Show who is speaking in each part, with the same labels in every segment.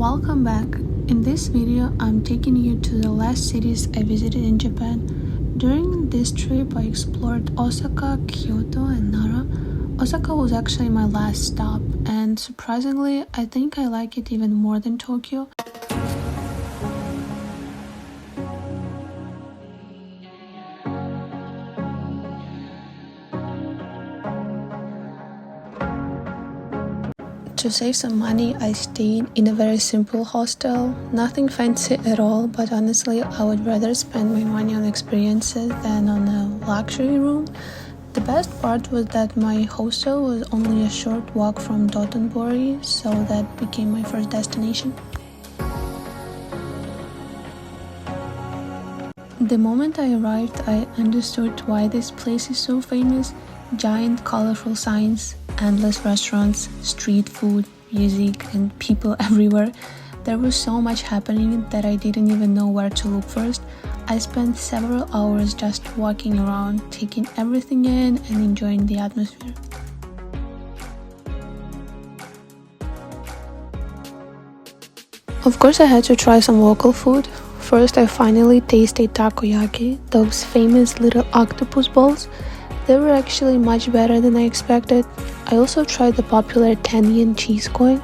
Speaker 1: Welcome back. In this video, I'm taking you to the last cities I visited in Japan. During this trip, I explored Osaka, Kyoto, and Nara. Osaka was actually my last stop, and surprisingly, I think I like it even more than Tokyo. To save some money, I stayed in a very simple hostel. Nothing fancy at all, but honestly, I would rather spend my money on experiences than on a luxury room. The best part was that my hostel was only a short walk from Dotonbori, so that became my first destination. The moment I arrived, I understood why this place is so famous. Giant colorful signs, endless restaurants, street food, music, and people everywhere. There was so much happening that I didn't even know where to look first. I spent several hours just walking around, taking everything in and enjoying the atmosphere. Of course, I had to try some local food. First, I finally tasted takoyaki, those famous little octopus balls. They were actually much better than I expected. I also tried the popular 10-yen cheese coin.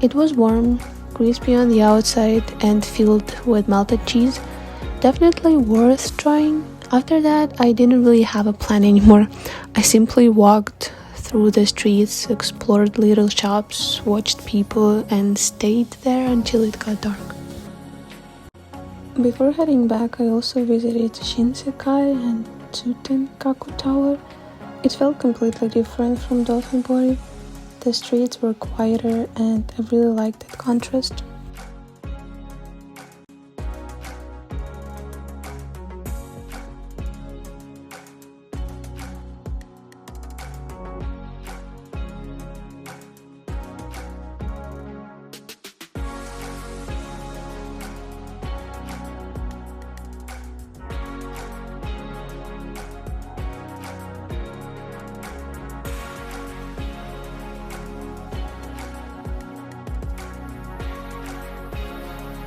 Speaker 1: It was warm, crispy on the outside, and filled with melted cheese. Definitely worth trying. After that, I didn't really have a plan anymore. I simply walked through the streets, explored little shops, watched people, and stayed there until it got dark. Before heading back, I also visited Shinsekai and Tsutenkaku Tower. It felt completely different from Dotonbori. The streets were quieter and I really liked that contrast.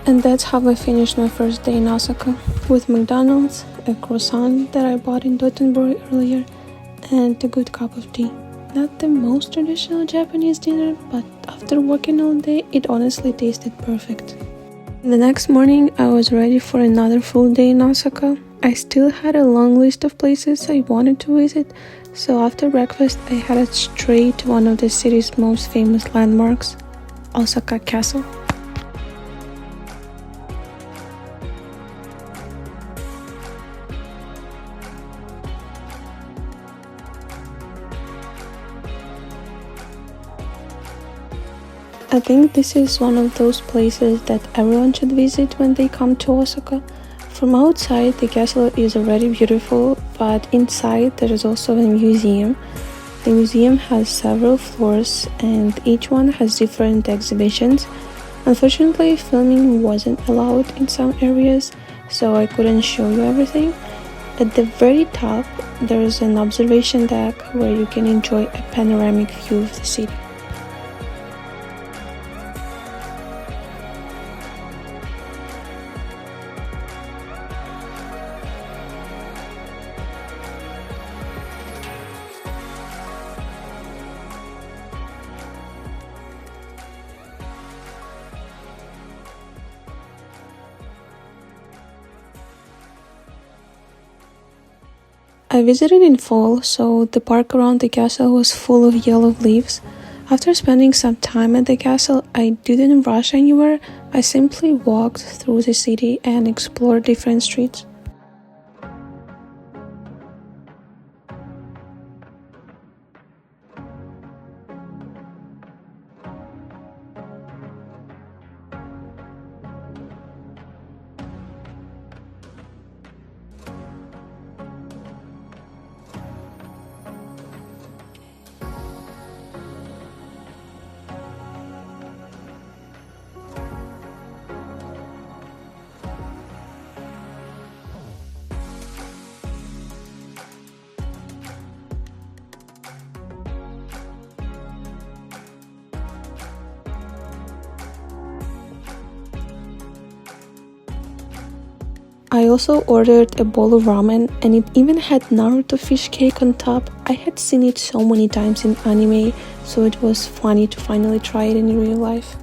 Speaker 1: And that's how I finished my first day in Osaka, with McDonald's, a croissant that I bought in Dotonbori earlier, and a good cup of tea. Not the most traditional Japanese dinner, but after working all day, it honestly tasted perfect. The next morning, I was ready for another full day in Osaka. I still had a long list of places I wanted to visit, so after breakfast, I headed straight to one of the city's most famous landmarks, Osaka Castle. I think this is one of those places that everyone should visit when they come to Osaka. From outside, the castle is already beautiful, but inside there is also a museum. The museum has several floors and each one has different exhibitions. Unfortunately, filming wasn't allowed in some areas, so I couldn't show you everything. At the very top, there is an observation deck where you can enjoy a panoramic view of the city. I visited in fall, so the park around the castle was full of yellow leaves. After spending some time at the castle, I didn't rush anywhere. I simply walked through the city and explored different streets. I also ordered a bowl of ramen, and it even had Naruto fish cake on top. I had seen it so many times in anime, so it was funny to finally try it in real life.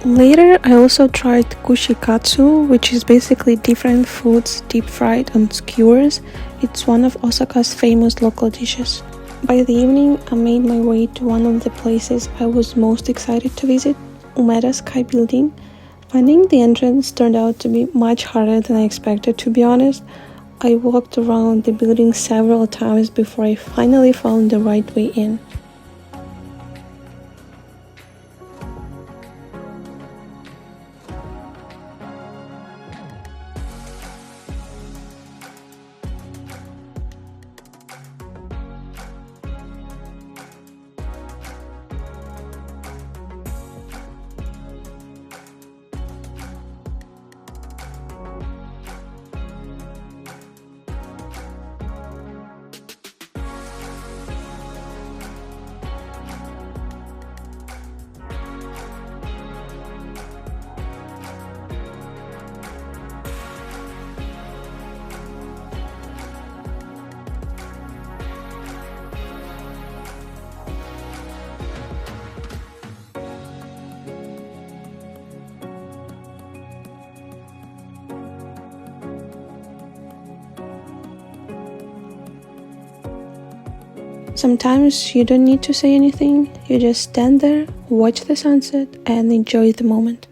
Speaker 1: Later, I also tried kushikatsu, which is basically different foods deep fried on skewers. It's one of Osaka's famous local dishes. By the evening, I made my way to one of the places I was most excited to visit, Umeda Sky Building. Finding the entrance turned out to be much harder than I expected, to be honest. I walked around the building several times before I finally found the right way in. Sometimes you don't need to say anything, you just stand there, watch the sunset, and enjoy the moment.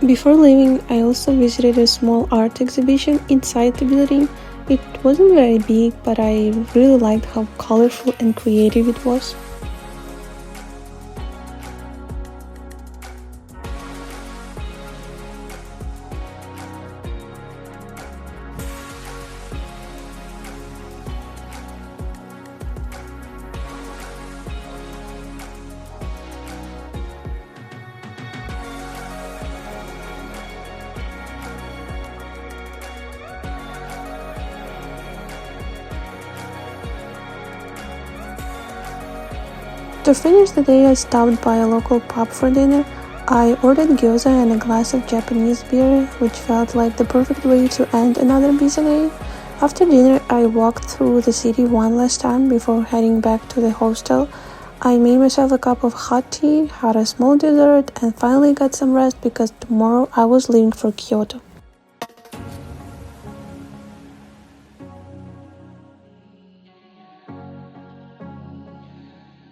Speaker 1: Before leaving, I also visited a small art exhibition inside the building. It wasn't very big, but I really liked how colorful and creative it was. To finish the day, I stopped by a local pub for dinner. I ordered gyoza and a glass of Japanese beer, which felt like the perfect way to end another busy day. After dinner, I walked through the city one last time before heading back to the hostel. I made myself a cup of hot tea, had a small dessert, and finally got some rest because tomorrow I was leaving for Kyoto.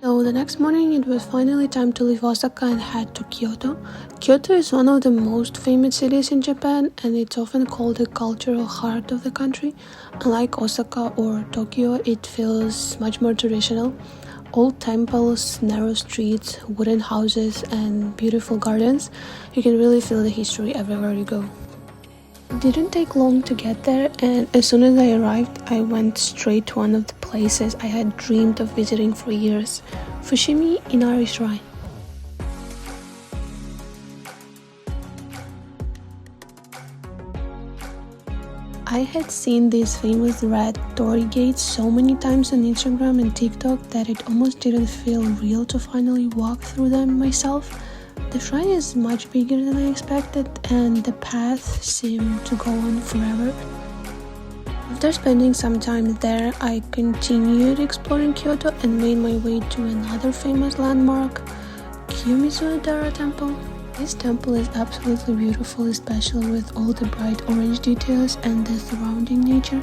Speaker 1: So the next morning it was finally time to leave Osaka and head to Kyoto. Kyoto is one of the most famous cities in Japan, and it's often called the cultural heart of the country. Unlike Osaka or Tokyo, it feels much more traditional. Old temples, narrow streets, wooden houses, and beautiful gardens. You can really feel the history everywhere you go. It didn't take long to get there, and as soon as I arrived, I went straight to one of the places I had dreamed of visiting for years, Fushimi Inari Shrine. I had seen these famous red torii gates so many times on Instagram and TikTok that it almost didn't feel real to finally walk through them myself. The shrine is much bigger than I expected, and the path seemed to go on forever. After spending some time there, I continued exploring Kyoto and made my way to another famous landmark, Kyoto Temple. This temple is absolutely beautiful, especially with all the bright orange details and the surrounding nature.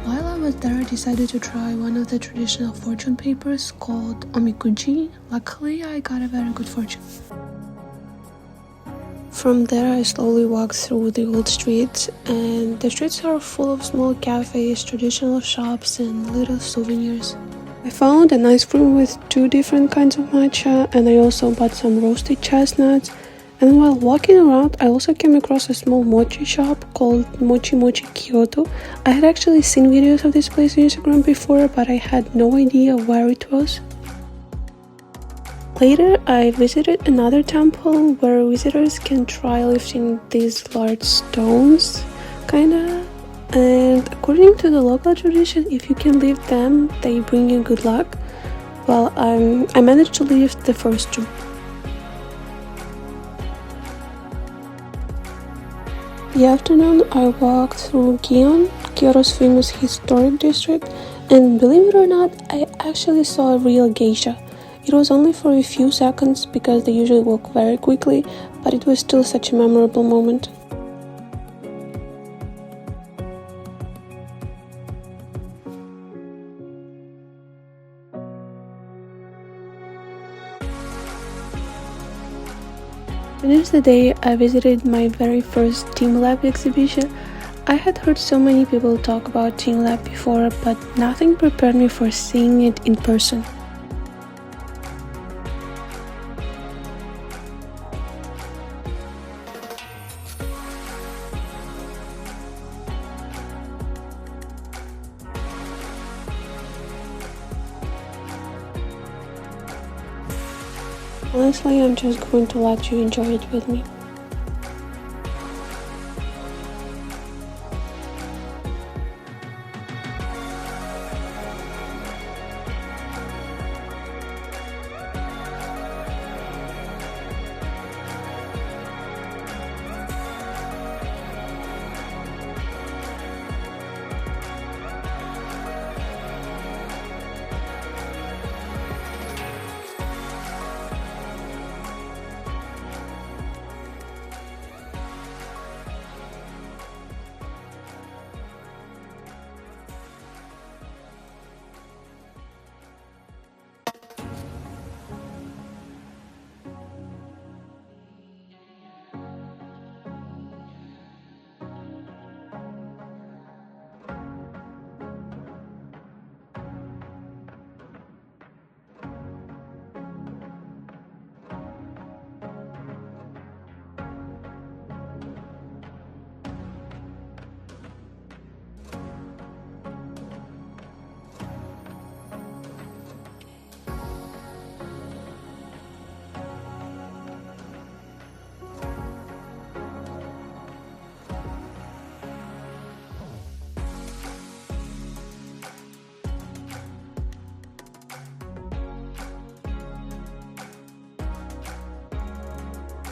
Speaker 1: While I was there, I decided to try one of the traditional fortune papers called omikuji. Luckily, I got a very good fortune. From there, I slowly walked through the old streets, and the streets are full of small cafes, traditional shops, and little souvenirs. I found an ice cream with 2 different kinds of matcha, and I also bought some roasted chestnuts. And while walking around, I also came across a small mochi shop called Mochi Mochi Kyoto. I had actually seen videos of this place on Instagram before, but I had no idea where it was. Later, I visited another temple where visitors can try lifting these large stones, kinda. And according to the local tradition, if you can lift them, they bring you good luck. Well, I managed to lift the first two. The afternoon I walked through Gion, Kyoto's famous historic district, and believe it or not, I actually saw a real geisha. It was only for a few seconds because they usually walk very quickly, but it was still such a memorable moment. Finished the day, I visited my very first Team Lab exhibition. I had heard so many people talk about Team Lab before, but nothing prepared me for seeing it in person. Honestly, I'm just going to let you enjoy it with me.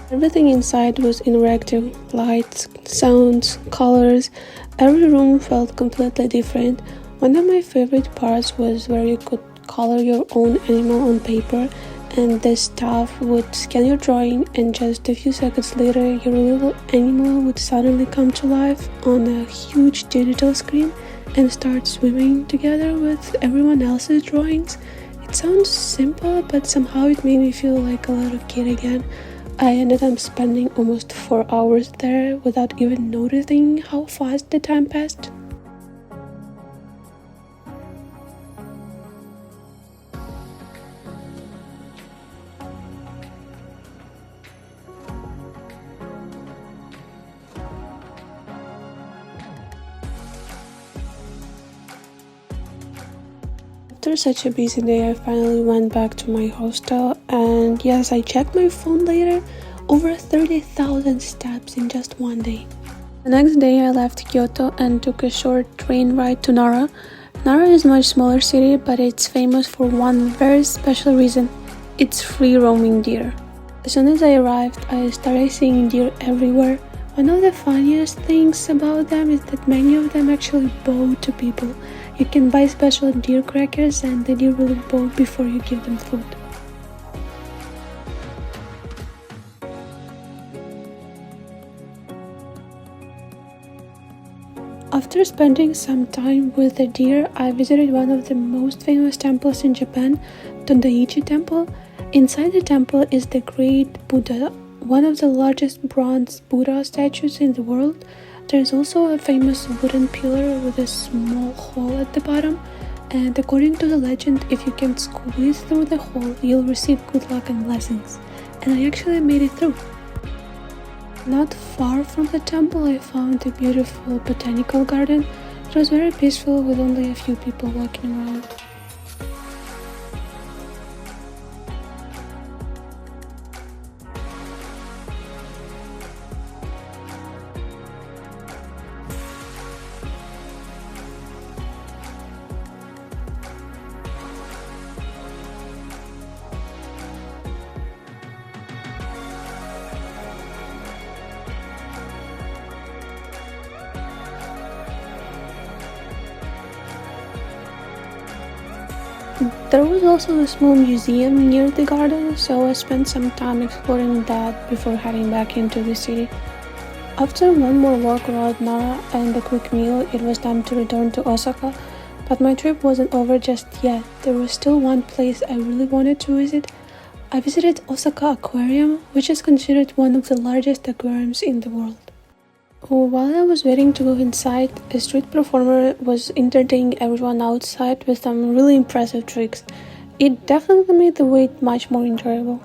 Speaker 1: Everything inside was interactive, lights, sounds, colors. Every room felt completely different. One of my favorite parts was where you could color your own animal on paper, and the staff would scan your drawing, and just a few seconds later your little animal would suddenly come to life on a huge digital screen and start swimming together with everyone else's drawings. It sounds simple, but somehow it made me feel like a little kid again. I ended up spending almost 4 hours there without even noticing how fast the time passed. After such a busy day, I finally went back to my hostel, and yes, I checked my phone later, over 30,000 steps in just one day. The next day I left Kyoto and took a short train ride to Nara. Nara is a much smaller city, but it's famous for one very special reason: it's free roaming deer. As soon as I arrived, I started seeing deer everywhere. One of the funniest things about them is that many of them actually bow to people. You can buy special deer crackers and the deer will bow before you give them food. After spending some time with the deer, I visited one of the most famous temples in Japan, Tondaichi Temple. Inside the temple is the Great Buddha, one of the largest bronze Buddha statues in the world. There is also a famous wooden pillar with a small hole at the bottom, and according to the legend, if you can squeeze through the hole, you'll receive good luck and blessings. And I actually made it through. Not far from the temple, I found a beautiful botanical garden. It was very peaceful with only a few people walking around. There was also a small museum near the garden, so I spent some time exploring that before heading back into the city. After one more walk around Nara and a quick meal, it was time to return to Osaka, but my trip wasn't over just yet. There was still one place I really wanted to visit. I visited Osaka Aquarium, which is considered one of the largest aquariums in the world. While I was waiting to go inside, a street performer was entertaining everyone outside with some really impressive tricks. It definitely made the wait much more enjoyable.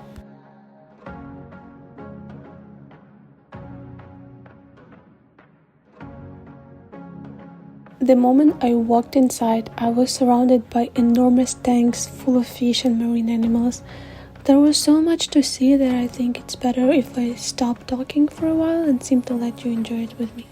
Speaker 1: The moment I walked inside, I was surrounded by enormous tanks full of fish and marine animals. There was so much to see that I think it's better if I stop talking for a while and seem to let you enjoy it with me.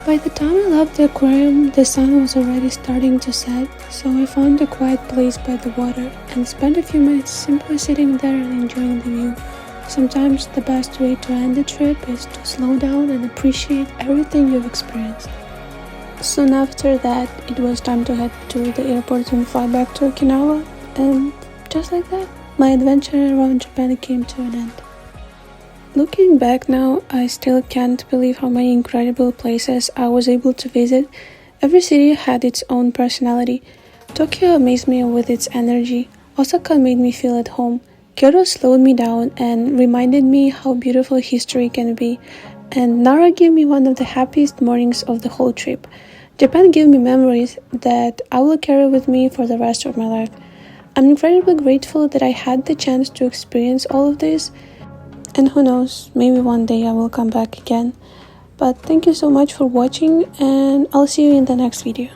Speaker 1: By the time I left the aquarium, the sun was already starting to set, so I found a quiet place by the water and spent a few minutes simply sitting there and enjoying the view. Sometimes the best way to end the trip is to slow down and appreciate everything you've experienced. Soon after that, it was time to head to the airport and fly back to Okinawa, and just like that, my adventure around Japan came to an end. Looking back now, I still can't believe how many incredible places I was able to visit. Every city had its own personality. Tokyo amazed me with its energy. Osaka made me feel at home. Kyoto slowed me down and reminded me how beautiful history can be. And Nara gave me one of the happiest mornings of the whole trip. Japan gave me memories that I will carry with me for the rest of my life. I'm incredibly grateful that I had the chance to experience all of this. And who knows, maybe one day I will come back again. But thank you so much for watching, and I'll see you in the next video.